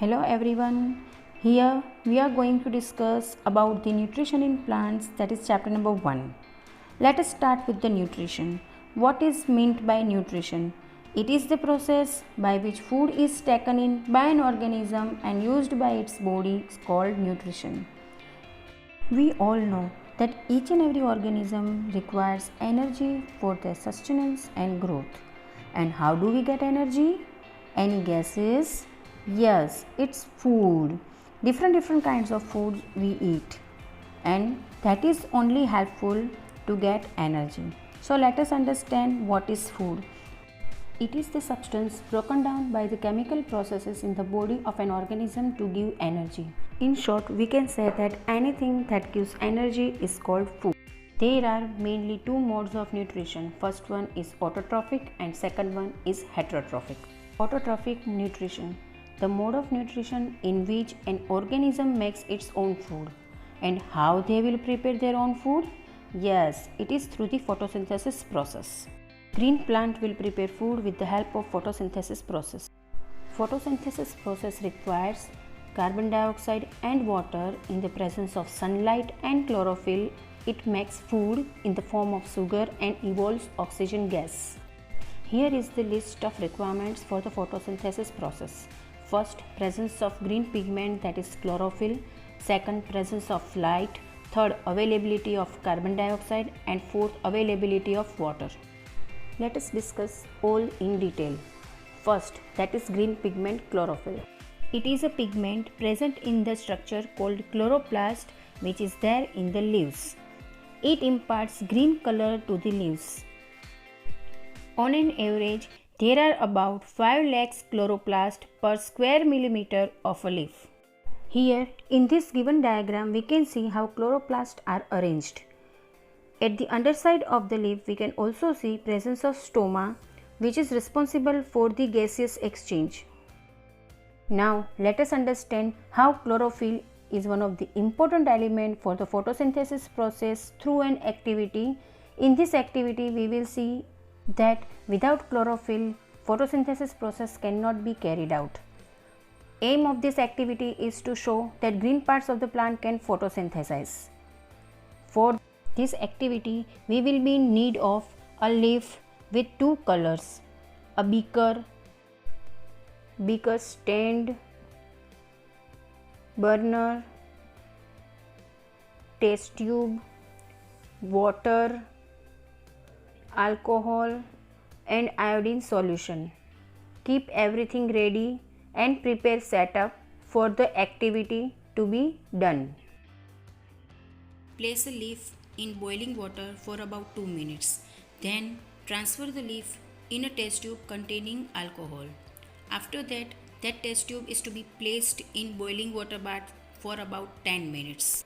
Hello everyone. Here we are going to discuss about the nutrition in plants, that is chapter number 1. Let us start with the nutrition. What is meant by nutrition? It is the process by which food is taken in by an organism and used by its body called nutrition. We all know that each and every organism requires energy for their sustenance and growth. And how do we get energy? Any guesses? Yes, it's food. Different kinds of food we eat, and that is only helpful to get energy. So let us understand what is food. It is the substance broken down by the chemical processes in the body of an organism to give energy. In short, we can say that anything that gives energy is called food. There are mainly two modes of nutrition. First one is autotrophic and second one is heterotrophic. Autotrophic nutrition, the mode of nutrition in which an organism makes its own food. And how they will prepare their own food? Yes, it is through the photosynthesis process. Green plant will prepare food with the help of photosynthesis process. Photosynthesis process requires carbon dioxide and water in the presence of sunlight and chlorophyll. It makes food in the form of sugar and evolves oxygen gas. Here is the list of requirements for the photosynthesis process. First, presence of green pigment, that is chlorophyll. Second, presence of light. Third, availability of carbon dioxide. And fourth, availability of water. Let us discuss all in detail. First, that is green pigment, chlorophyll. It is a pigment present in the structure called chloroplast, which is there in the leaves. It imparts green color to the leaves. On an average, there are about 5 lakhs chloroplast per square millimeter of a leaf. Here, in this given diagram, we can see how chloroplasts are arranged. At the underside of the leaf, we can also see presence of stoma, which is responsible for the gaseous exchange. Now, let us understand how chlorophyll is one of the important elements for the photosynthesis process through an activity. In this activity, we will see that without chlorophyll, photosynthesis process cannot be carried out. Aim of this activity is to show that green parts of the plant can photosynthesize. For this activity, we will be in need of a leaf with two colors, a beaker stand, burner, test tube, water, alcohol and iodine solution. Keep everything ready and prepare setup for the activity to be done. Place a leaf in boiling water for about 2 minutes. Then transfer the leaf in a test tube containing alcohol. After that test tube is to be placed in boiling water bath for about 10 minutes.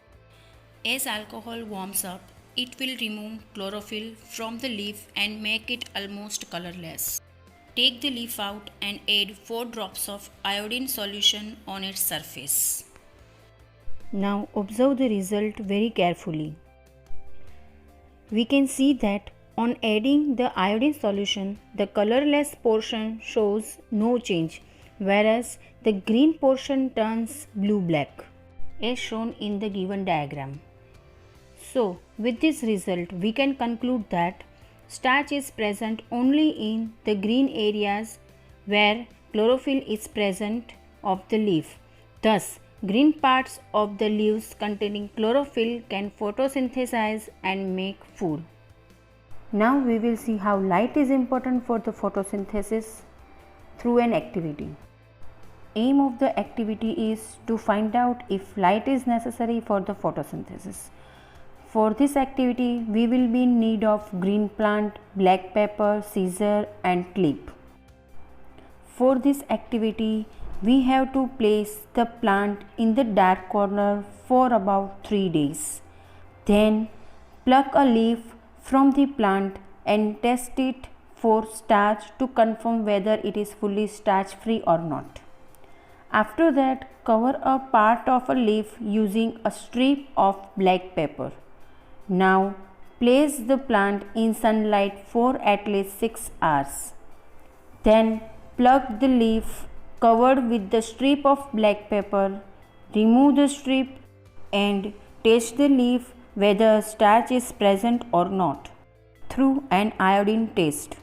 As alcohol warms up, it will remove chlorophyll from the leaf and make it almost colorless. Take the leaf out and add 4 drops of iodine solution on its surface. Now observe the result very carefully. We can see that on adding the iodine solution, the colorless portion shows no change, whereas the green portion turns blue-black, as shown in the given diagram. So, with this result, we can conclude that starch is present only in the green areas where chlorophyll is present of the leaf. Thus, green parts of the leaves containing chlorophyll can photosynthesize and make food. Now we will see how light is important for the photosynthesis through an activity. Aim of the activity is to find out if light is necessary for the photosynthesis. For this activity, we will be in need of green plant, black pepper, scissor and clip. For this activity, we have to place the plant in the dark corner for about 3 days. Then pluck a leaf from the plant and test it for starch to confirm whether it is fully starch free or not. After that, cover a part of a leaf using a strip of black pepper. Now place the plant in sunlight for at least 6 hours. Then pluck the leaf covered with the strip of black pepper. Remove the strip and taste the leaf whether starch is present or not through an iodine test.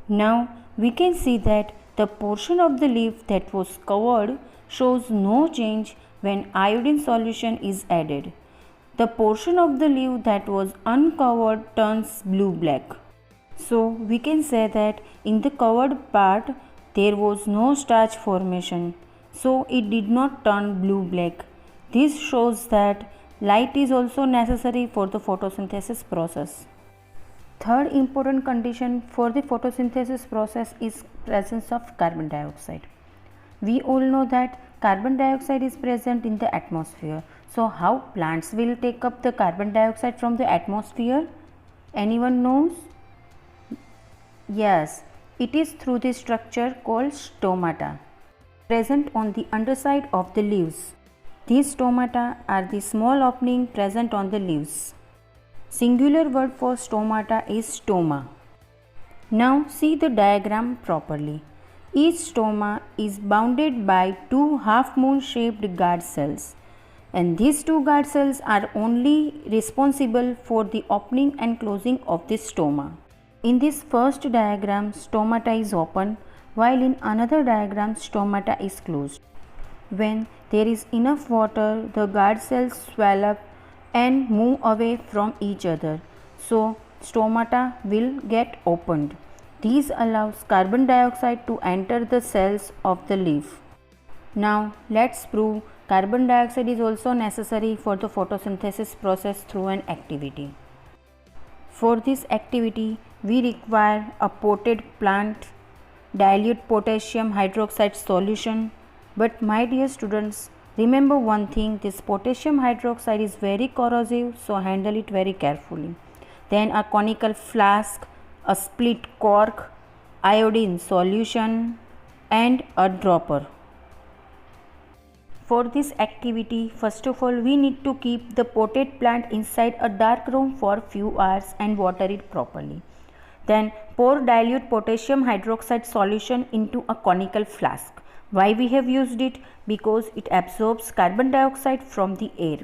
Now we can see that the portion of the leaf that was covered shows no change when iodine solution is added. The portion of the leaf that was uncovered turns blue-black. So we can say that in the covered part there was no starch formation, so it did not turn blue-black. This shows that light is also necessary for the photosynthesis process. Third important condition for the photosynthesis process is presence of carbon dioxide. We all know that carbon dioxide is present in the atmosphere. So how plants will take up the carbon dioxide from the atmosphere? Anyone knows? Yes, it is through the structure called stomata, present on the underside of the leaves. These stomata are the small opening present on the leaves. Singular word for stomata is stoma. Now see the diagram properly. Each stoma is bounded by two half-moon shaped guard cells, and these two guard cells are only responsible for the opening and closing of this stoma. In this first diagram, stomata is open, while in another diagram, stomata is closed. When there is enough water, the guard cells swell up and move away from each other. So, stomata will get opened. This allows carbon dioxide to enter the cells of the leaf. Now, let's prove carbon dioxide is also necessary for the photosynthesis process through an activity. For this activity, we require a potted plant, dilute potassium hydroxide solution. But my dear students, remember one thing, this potassium hydroxide is very corrosive, so handle it very carefully. Then a conical flask, a split cork, iodine solution and a dropper. For this activity, first of all, we need to keep the potted plant inside a dark room for few hours and water it properly. Then pour dilute potassium hydroxide solution into a conical flask. Why we have used it? Because it absorbs carbon dioxide from the air.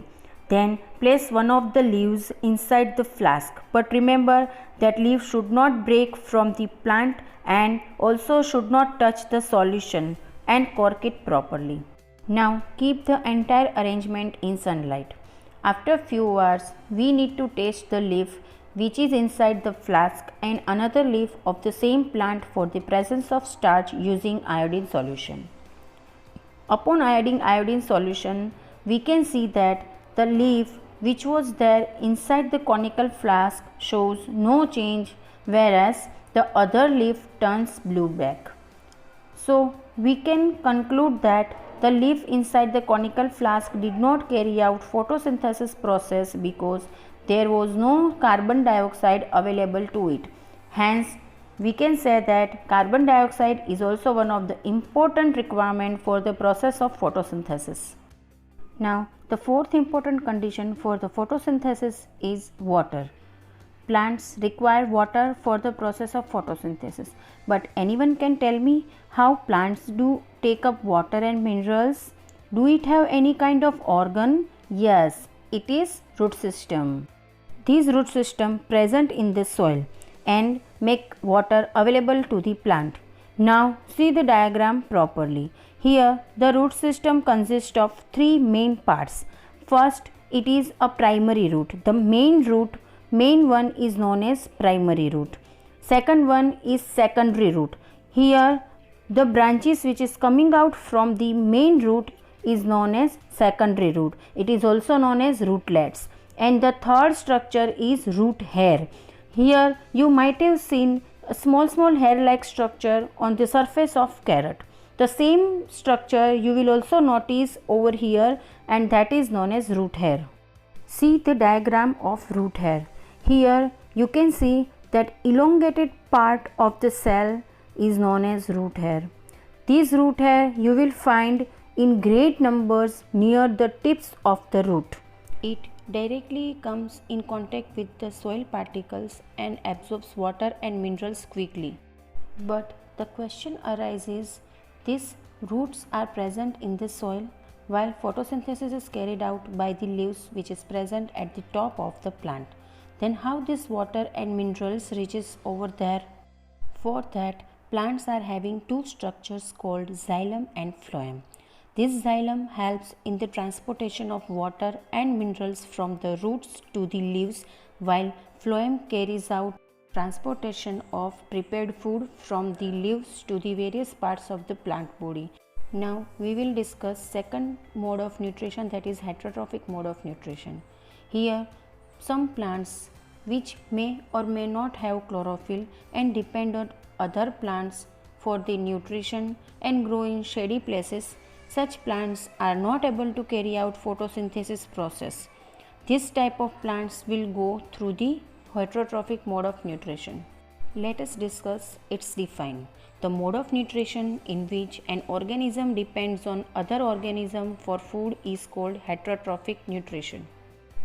Then place one of the leaves inside the flask. But remember that leaf should not break from the plant and also should not touch the solution, and cork it properly. Now keep the entire arrangement in sunlight. After few hours, we need to taste the leaf which is inside the flask and another leaf of the same plant for the presence of starch using iodine solution. Upon adding iodine solution, we can see that the leaf which was there inside the conical flask shows no change, whereas the other leaf turns blue-black. So we can conclude that the leaf inside the conical flask did not carry out photosynthesis process because there was no carbon dioxide available to it. Hence, we can say that carbon dioxide is also one of the important requirement for the process of photosynthesis. Now, the fourth important condition for the photosynthesis is water. Plants require water for the process of photosynthesis. But anyone can tell me how plants do take up water and minerals? Do it have any kind of organ? Yes, it is root system. These root system present in the soil and make water available to the plant. Now see the diagram properly. Here the root system consists of three main parts. First, it is a primary root. The main one is known as primary root. Second one is secondary root. Here the branches which is coming out from the main root is known as secondary root. It is also known as rootlets. And the third structure is root hair. Here you might have seen a small hair like structure on the surface of carrot. The same structure you will also notice over here, and that is known as root hair. See the diagram of root hair. Here you can see that elongated part of the cell is known as root hair. These root hair you will find in great numbers near the tips of the root. It directly comes in contact with the soil particles and absorbs water and minerals quickly. But the question arises, this Roots are present in the soil while photosynthesis is carried out by the leaves which is present at the top of the plant. Then how this water and minerals reaches over there? For that, plants are having two structures called xylem and phloem. This xylem helps in the transportation of water and minerals from the roots to the leaves, while phloem carries out transportation of prepared food from the leaves to the various parts of the plant body. Now we will discuss second mode of nutrition, that is heterotrophic mode of nutrition. Here some plants which may or may not have chlorophyll and depend on other plants for the nutrition and grow in shady places, such plants are not able to carry out photosynthesis process. This type of plants will go through the heterotrophic mode of nutrition. Let us discuss its define. The mode of nutrition in which an organism depends on other organism for food is called heterotrophic nutrition.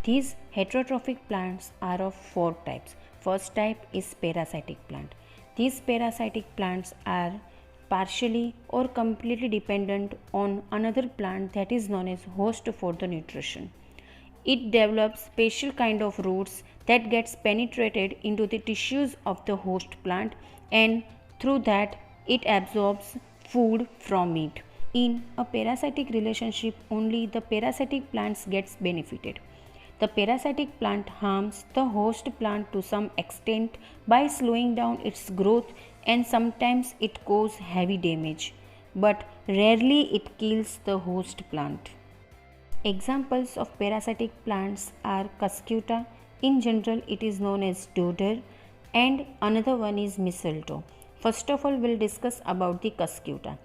These heterotrophic plants are of four types. First type is parasitic plant. These parasitic plants are partially or completely dependent on another plant that is known as host for the nutrition. It develops special kind of roots that gets penetrated into the tissues of the host plant, and through that it absorbs food from it. In a parasitic relationship, only the parasitic plants gets benefited. The parasitic plant harms the host plant to some extent by slowing down its growth, and sometimes it causes heavy damage, but rarely it kills the host plant. Examples of parasitic plants are Cuscuta. In general, it is known as dodder, and another one is mistletoe. First of all, we'll discuss about the Cuscuta.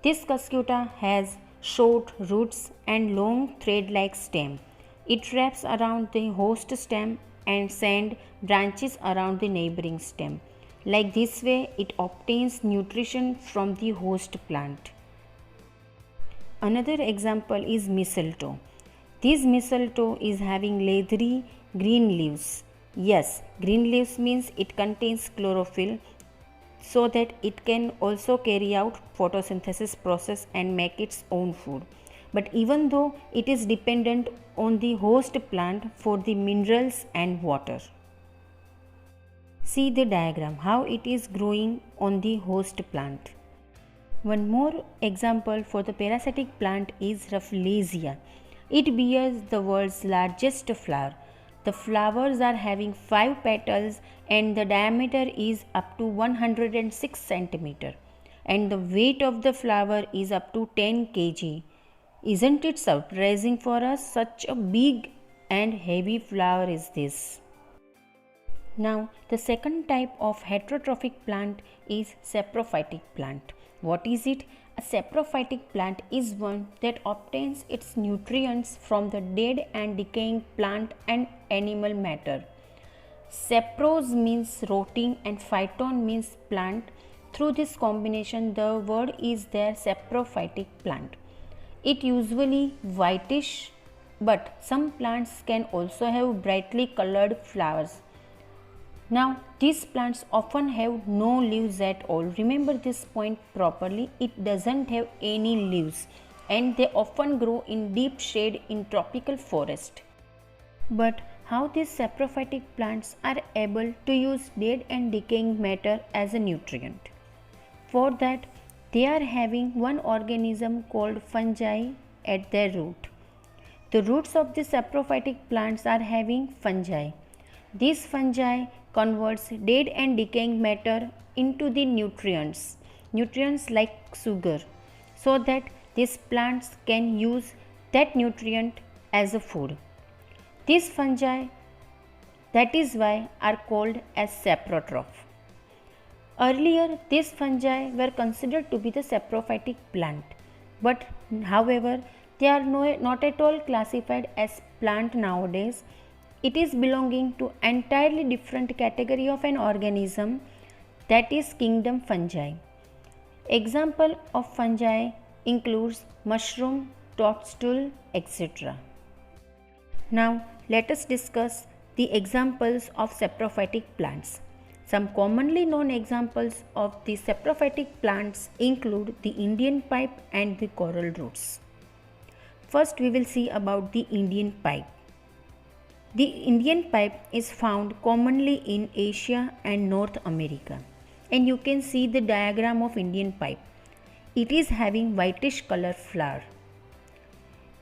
This Cuscuta has short roots and long thread-like stem. It wraps around the host stem and sends branches around the neighboring stem. Like this way, it obtains nutrition from the host plant. Another example is mistletoe. This mistletoe is having leathery green leaves. Yes, green leaves means it contains chlorophyll, so that it can also carry out photosynthesis process and make its own food. But even though it is dependent on the host plant for the minerals and water. See the diagram how it is growing on the host plant. One more example for the parasitic plant is Rafflesia. It bears the world's largest flower. The flowers are having 5 petals and the diameter is up to 106 cm, and the weight of the flower is up to 10 kg. Isn't it surprising for us? Such a big and heavy flower is this. Now the second type of heterotrophic plant is saprophytic plant. What is it? A saprophytic plant is one that obtains its nutrients from the dead and decaying plant and animal matter. Sapros means rotting and phyton means plant. Through this combination, the word is their saprophytic plant. It usually whitish, but some plants can also have brightly colored flowers. Now, these plants often have no leaves at all. Remember this point properly. It doesn't have any leaves, and they often grow in deep shade in tropical forest. But how these saprophytic plants are able to use dead and decaying matter as a nutrient? For that, they are having one organism called fungi at their root. The roots of the saprophytic plants are having fungi. These fungi converts dead and decaying matter into the nutrients like sugar, so that these plants can use that nutrient as a food. These fungi, that is why, are called as saprotroph. Earlier, these fungi were considered to be the saprophytic plant, but however, they are not at all classified as plant nowadays. It is belonging to entirely different category of an organism, that is kingdom fungi. Example of fungi includes mushroom, toadstool, etc. Now let us discuss the examples of saprophytic plants. Some commonly known examples of the saprophytic plants include the Indian pipe and the coral roots. First, we will see about the Indian pipe. The Indian pipe is found commonly in Asia and North America, and you can see the diagram of Indian pipe. It is having whitish color flower.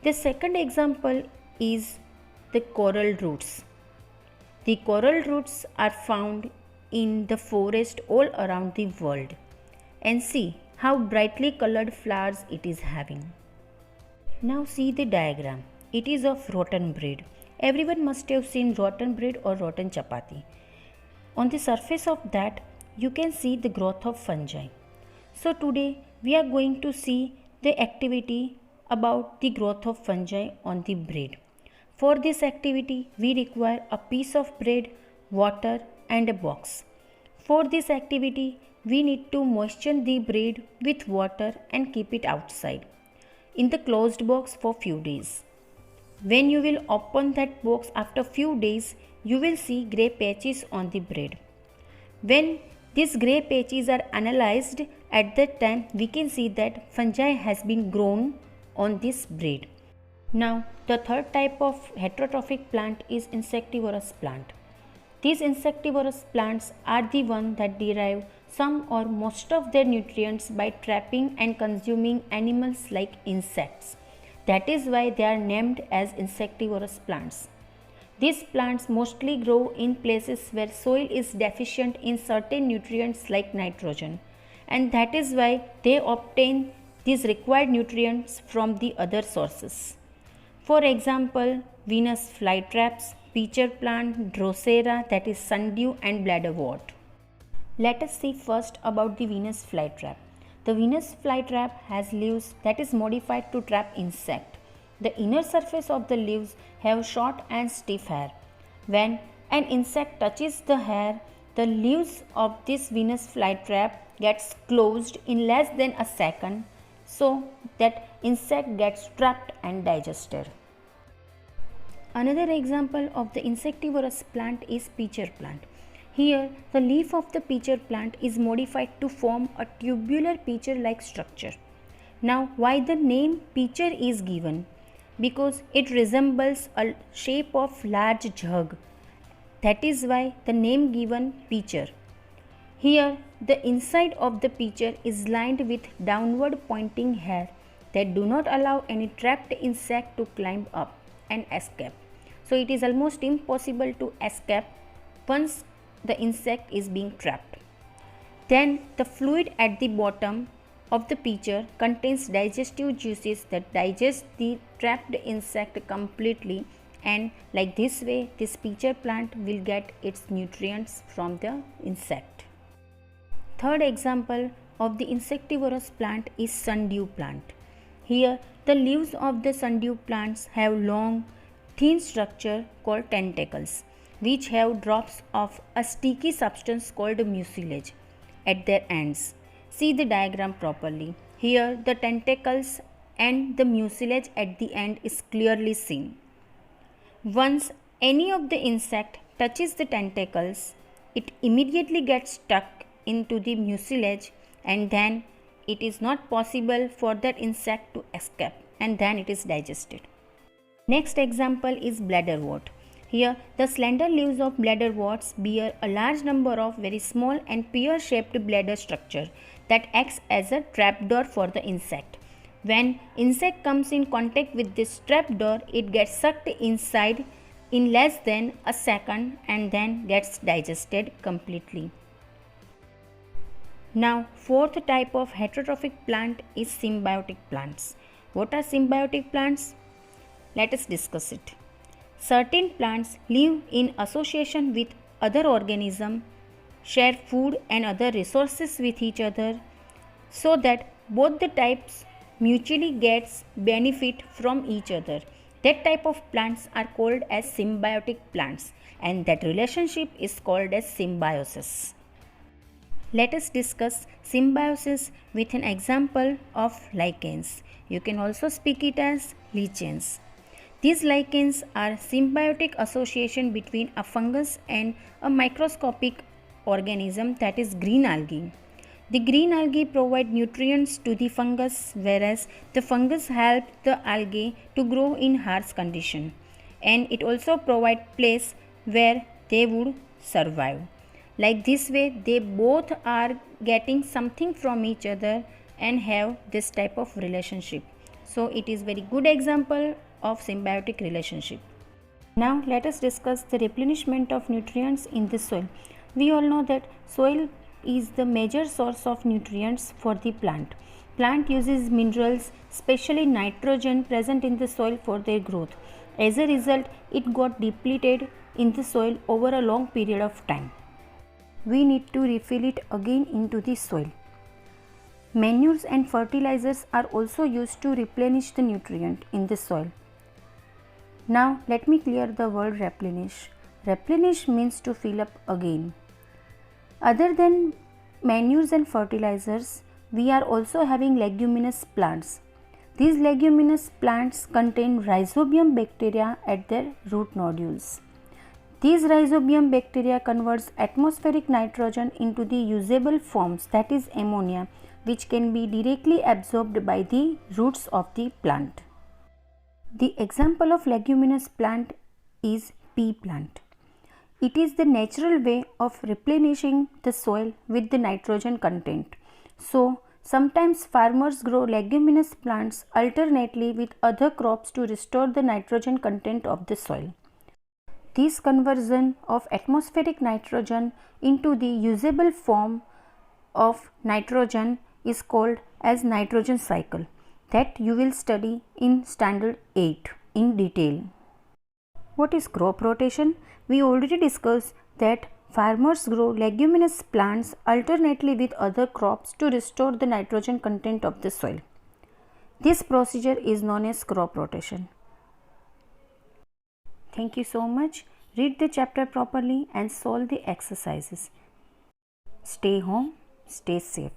The second example is the coral roots. The coral roots are found in the forest all around the world, and see how brightly colored flowers it is having. Now see the diagram. It is of rotten bread. Everyone must have seen rotten bread or rotten chapati. On the surface of that, you can see the growth of fungi. So today we are going to see the activity about the growth of fungi on the bread. For this activity, we require a piece of bread, water and a box. For this activity, we need to moisten the bread with water and keep it outside in the closed box for few days. When you will open that box after few days, you will see grey patches on the bread. When these grey patches are analyzed, at that time we can see that fungi has been grown on this bread. Now the third type of heterotrophic plant is insectivorous plant. These insectivorous plants are the ones that derive some or most of their nutrients by trapping and consuming animals like insects. That is why they are named as insectivorous plants. These plants mostly grow in places where soil is deficient in certain nutrients like nitrogen, and that is why they obtain these required nutrients from the other sources. For example, Venus flytraps, pitcher plant, Drosera, that is sundew, and bladderwort. Let us see first about the Venus flytrap. The Venus flytrap has leaves that is modified to trap insect. The inner surface of the leaves have short and stiff hair. When an insect touches the hair, the leaves of this Venus flytrap gets closed in less than a second, so that insect gets trapped and digested. Another example of the insectivorous plant is pitcher plant. Here, the leaf of the pitcher plant is modified to form a tubular pitcher-like structure. Now, why the name pitcher is given? Because it resembles a shape of large jug. That is why the name given pitcher. Here, the inside of the pitcher is lined with downward pointing hair that do not allow any trapped insect to climb up and escape. So, it is almost impossible to escape once the insect is being trapped. Then the fluid at the bottom of the pitcher contains digestive juices that digest the trapped insect completely, and like this way this pitcher plant will get its nutrients from the insect. Third example of the insectivorous plant is sundew plant. Here the leaves of the sundew plants have long thin structure called tentacles, which have drops of a sticky substance called mucilage at their ends. See the diagram properly. Here the tentacles and the mucilage at the end is clearly seen. Once any of the insect touches the tentacles, it immediately gets stuck into the mucilage, and then it is not possible for that insect to escape, and then it is digested. Next example is bladderwort. Here, the slender leaves of bladderworts bear a large number of very small and pear-shaped bladder structure that acts as a trapdoor for the insect. When insect comes in contact with this trapdoor, it gets sucked inside in less than a second and then gets digested completely. Now, fourth type of heterotrophic plant is symbiotic plants. What are symbiotic plants? Let us discuss it. Certain plants live in association with other organisms, share food and other resources with each other, so that both the types mutually gets benefit from each other. That type of plants are called as symbiotic plants, and that relationship is called as symbiosis. Let us discuss symbiosis with an example of lichens. You can also speak it as lichens. These lichens are symbiotic association between a fungus and a microscopic organism, that is green algae. The green algae provide nutrients to the fungus, whereas the fungus help the algae to grow in harsh condition, and it also provide place where they would survive. Like this way, they both are getting something from each other and have this type of relationship. So it is very good example of symbiotic relationship. Now let us discuss the replenishment of nutrients in the soil. We all know that soil is the major source of nutrients for the plant. Plant uses minerals, especially nitrogen, present in the soil for their growth. As a result, it got depleted in the soil over a long period of time. We need to refill it again into the soil. Manures and fertilizers are also used to replenish the nutrient in the soil. Now let me clear the word replenish. Replenish means to fill up again. Other than manures and fertilizers, we are also having leguminous plants. These leguminous plants contain rhizobium bacteria at their root nodules. These rhizobium bacteria converts atmospheric nitrogen into the usable forms, that is ammonia, which can be directly absorbed by the roots of the plant. The example of leguminous plant is pea plant. It is the natural way of replenishing the soil with the nitrogen content. So, sometimes farmers grow leguminous plants alternately with other crops to restore the nitrogen content of the soil. This conversion of atmospheric nitrogen into the usable form of nitrogen is called as nitrogen cycle, that you will study in standard 8 in detail. What is crop rotation? We already discussed that farmers grow leguminous plants alternately with other crops to restore the nitrogen content of the soil. This procedure is known as crop rotation. Thank you so much. Read the chapter properly and solve the exercises. Stay home, stay safe.